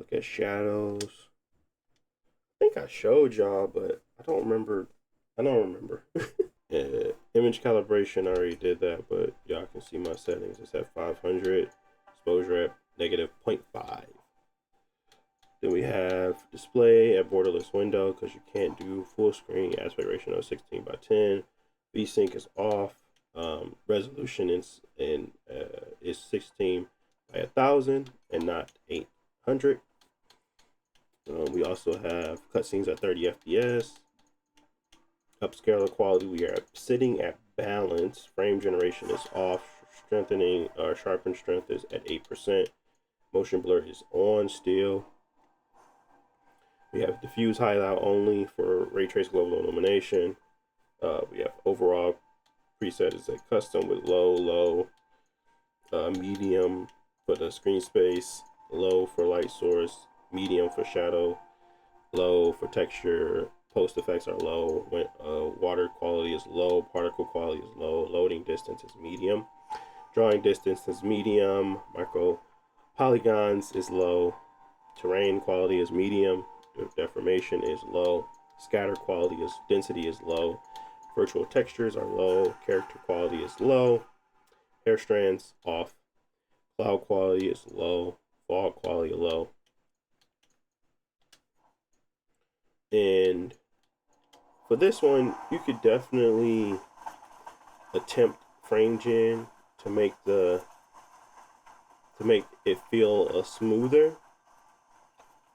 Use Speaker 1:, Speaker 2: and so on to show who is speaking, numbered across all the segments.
Speaker 1: look at shadows. I think I showed y'all, but I don't remember. I don't remember. Yeah, image calibration, I already did that, but y'all can see my settings. It's at 500, exposure at negative 0.5. Then we have display at borderless window because you can't do full screen, aspect ratio of 16 by 10. VSync is off. Resolution is 16 by 1000 and not 800. We also have cutscenes at 30 FPS. Upscaler quality, we are sitting at balance. Frame generation is off. Strengthening or sharpen strength is at 8%. Motion blur is on still. We have diffuse highlight only for ray trace global illumination. We have overall preset is a custom with low, medium for the screen space, low for light source, medium for shadow, low for texture. Post effects are low. Water quality is low. Particle quality is low. Loading distance is medium. Drawing distance is medium. Micro polygons is low. Terrain quality is medium. Deformation is low. Scatter quality is density is low. Virtual textures are low. Character quality is low. Hair strands off. Cloud quality is low. Fog quality low. And for this one, you could definitely attempt frame gen to make it feel smoother.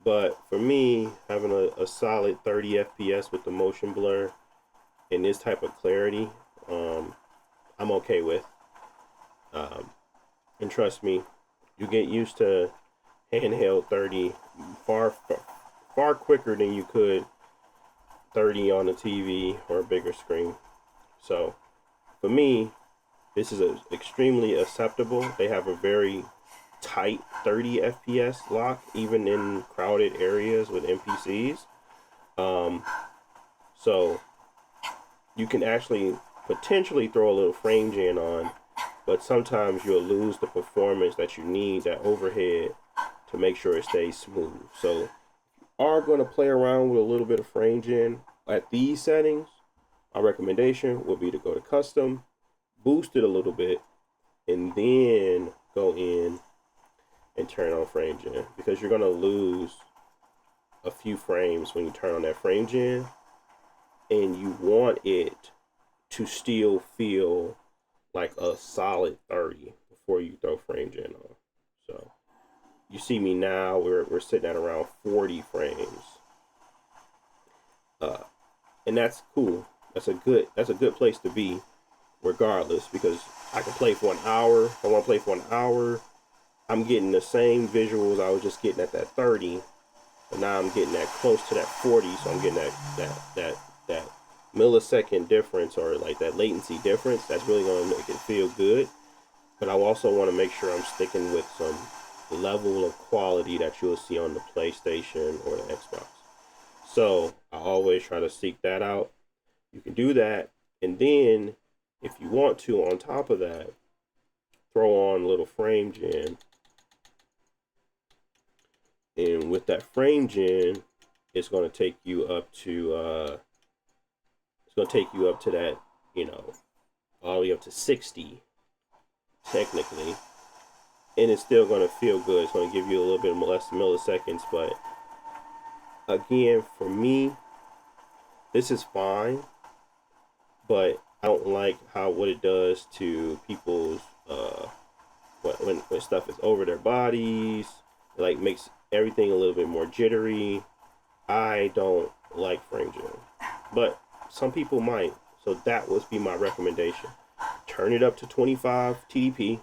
Speaker 1: But for me, having a solid 30 FPS with the motion blur and this type of clarity, I'm okay with. And trust me, you get used to handheld 30 far quicker than you could 30 on a TV or a bigger screen. So for me, this is extremely acceptable. They have a very tight 30 FPS lock, even in crowded areas with NPCs. So you can actually potentially throw a little frame gen on, but sometimes you'll lose the performance that you need, that overhead, to make sure it stays smooth. So are going to play around with a little bit of frame gen at these settings, my recommendation would be to go to custom, boost it a little bit, and then go in and turn on frame gen, because you're going to lose a few frames when you turn on that frame gen, and you want it to still feel like a solid 30 before you throw frame gen on. So you see me now, we're sitting at around 40 frames. And that's cool. That's a good place to be, regardless, because I can play for an hour. If I want to play for an hour, I'm getting the same visuals I was just getting at that 30, but now I'm getting that close to that 40. So I'm getting that millisecond difference, or like that latency difference. That's really going to make it feel good. But I also want to make sure I'm sticking with some level of quality that you'll see on the PlayStation or the Xbox. So I always try to seek that out. You can do that, and then if you want to, on top of that, throw on a little frame gen. And with that frame gen, it's going to take you up to that, all the way up to 60 technically, and it's still going to feel good. It's going to give you a little bit less milliseconds, but again, for me, this is fine, but I don't like what it does to people's when stuff is over their bodies. It like makes everything a little bit more jittery. I don't like frame gen, but some people might. So that would be my recommendation. Turn it up to 25 TDP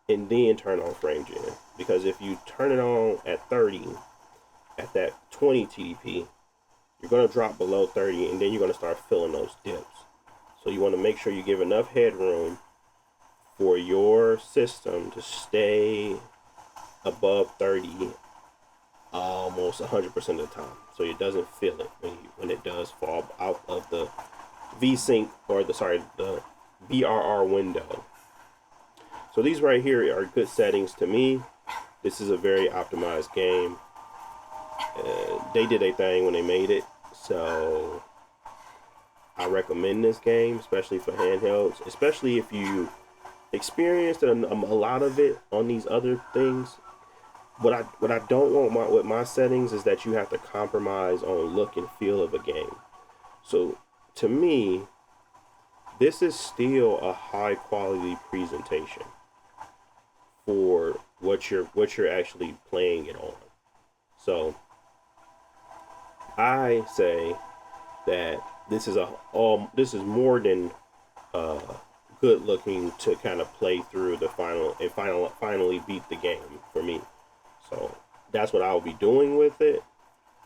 Speaker 1: and then turn on frame gen, because if you turn it on at 30 at that 20 TDP, you're going to drop below 30, and then you're going to start feeling those dips. So you want to make sure you give enough headroom for your system to stay above 30 almost 100% of the time, so it doesn't feel it when it does fall out of the VSync, or the VRR window. So these right here are good settings to me. This is a very optimized game. They did a thing when they made it, so I recommend this game, especially for handhelds, especially if you experienced a lot of it on these other things. What I don't want with my settings is that you have to compromise on look and feel of a game. So to me, this is still a high quality presentation for what you're actually playing it on. So I say that this is more than uh, good looking to kind of play through the finally beat the game for me. So that's what I'll be doing with it,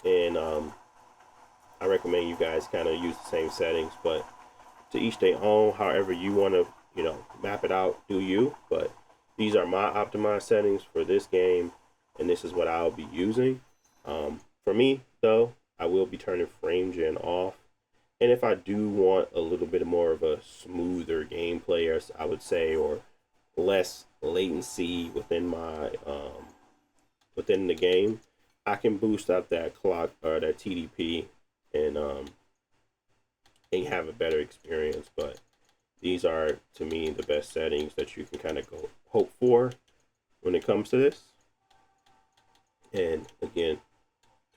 Speaker 1: and I recommend you guys kind of use the same settings, but to each their own. However you want to, map it out, do you? But these are my optimized settings for this game, and this is what I'll be using. For me, though, I will be turning frame gen off. And if I do want a little bit more of a smoother gameplay, or I would say, or less latency within the game, I can boost up that clock or that TDP and have a better experience. But these are, to me, the best settings that you can kind of go hope for when it comes to this. And again,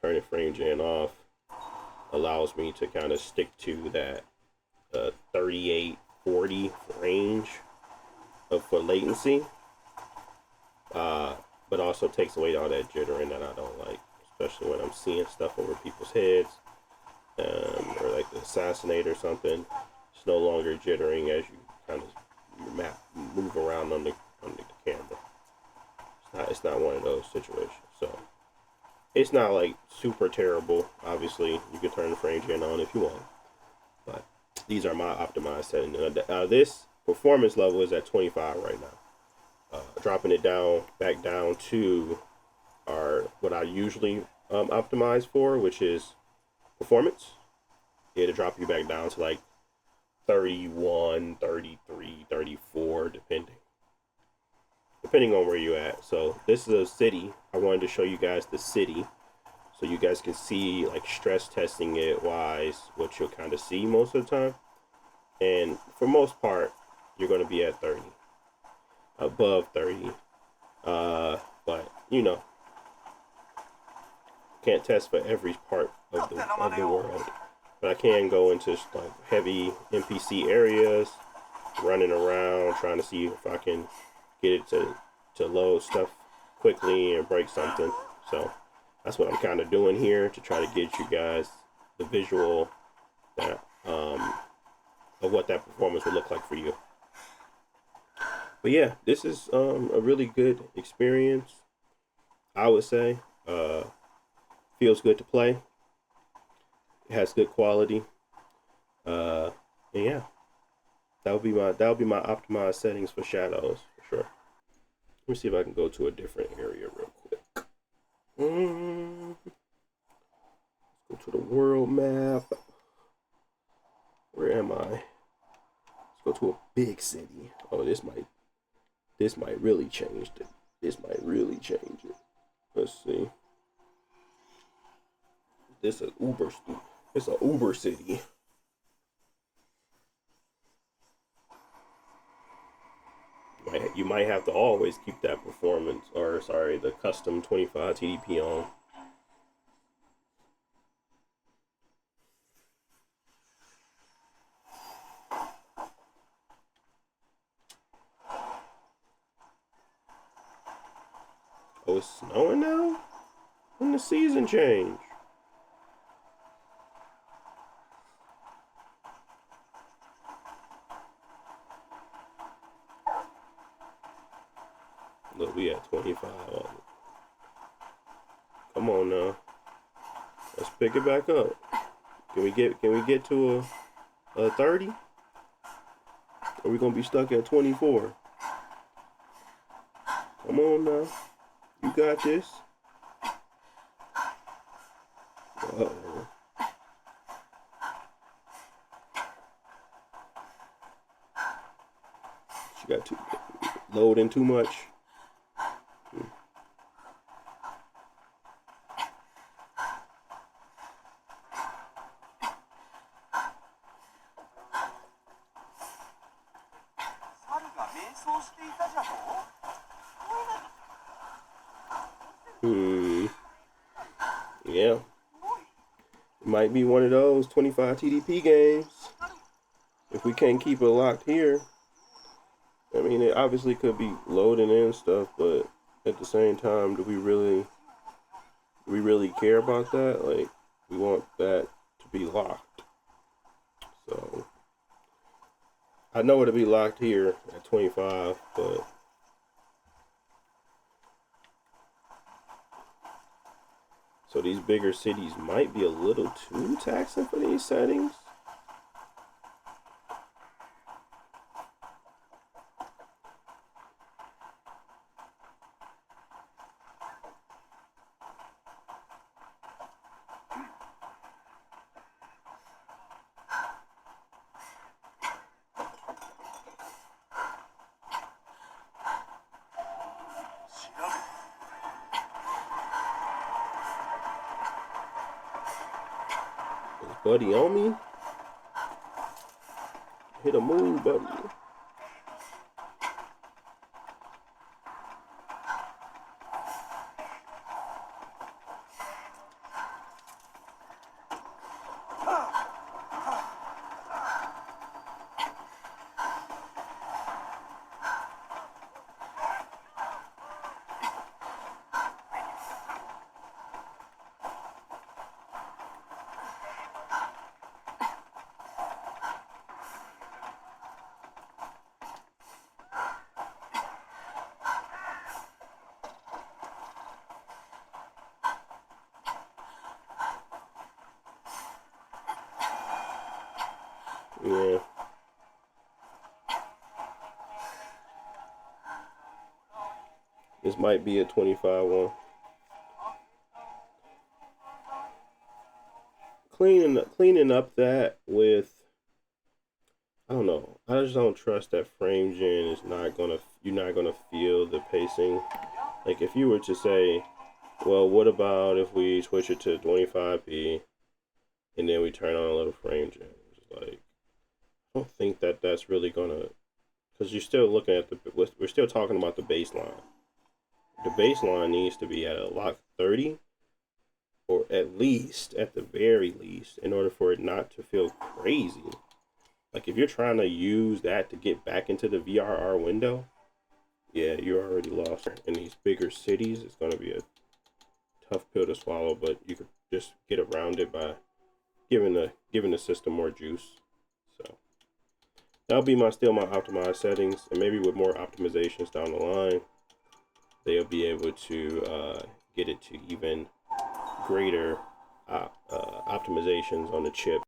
Speaker 1: turning frame gen off allows me to kind of stick to that 38-40 range for latency, but also takes away all that jittering that I don't like, especially when I'm seeing stuff over people's heads, or like the assassinate or something. It's no longer jittering as you kind of move around on the camera. It's not one of those situations. So it's not like super terrible. Obviously, you can turn the frame gen on if you want, but these are my optimized settings. This performance level is at 25 right now. Dropping it back down to what I usually optimize for, which is performance. It'll drop you back down to like 31, 33, 34, depending on where you're at. So this is a city. I wanted to show you guys the city so you guys can see, like, stress testing it wise, what you'll kind of see most of the time. And for most part, you're going to be at 30, above 30. But can't test for every part of the world. But I can go into like heavy NPC areas, running around, trying to see if I can get it to load stuff quickly and break something. So that's what I'm kind of doing here to try to get you guys the visual that of what that performance would look like for you. But yeah, this is a really good experience, I would say. Feels good to play. It has good quality. And yeah, that would be my optimized settings for shadows for sure. Let me see if I can go to a different area real quick. Let's go to the world map. Where am I? Let's go to a big city. Oh, this might really change it. This might really change it. Let's see. It's an Uber city. You might have to always keep that performance, or sorry, the custom 25 TDP on. Oh, it's snowing now? When the season change? Look, we at 25 on it. Come on now. Let's pick it back up. Can we get to a 30? Or are we gonna be stuck at 24? Come on now. You got this. Uh-oh. She got loading too much. Yeah. It might be one of those 25 TDP games. If we can't keep it locked here. I mean, it obviously could be loading in stuff, but at the same time, do we really care about that? Like, we want that to be locked. So, I know it'll be locked here at 25, but so these bigger cities might be a little too taxing for these settings. Is Buddy on me? Hit a moon, Buddy. Yeah. This might be a 25 one. Cleaning up that with, I don't know. I just don't trust that frame gen is not gonna, you're not gonna feel the pacing. Like if you were to say, well, what about if we switch it to 25p and then we turn on a little frame gen? It's like, I don't think that that's really gonna, because you're still looking at we're still talking about the baseline. The baseline needs to be at a lock 30, or at least, at the very least, in order for it not to feel crazy. Like if you're trying to use that to get back into the VRR window, yeah, you're already lost. In these bigger cities, it's gonna be a tough pill to swallow, but you could just get around it by giving the system more juice. So that'll be my optimized settings, and maybe with more optimizations down the line, they'll be able to get it to even greater optimizations on the chip.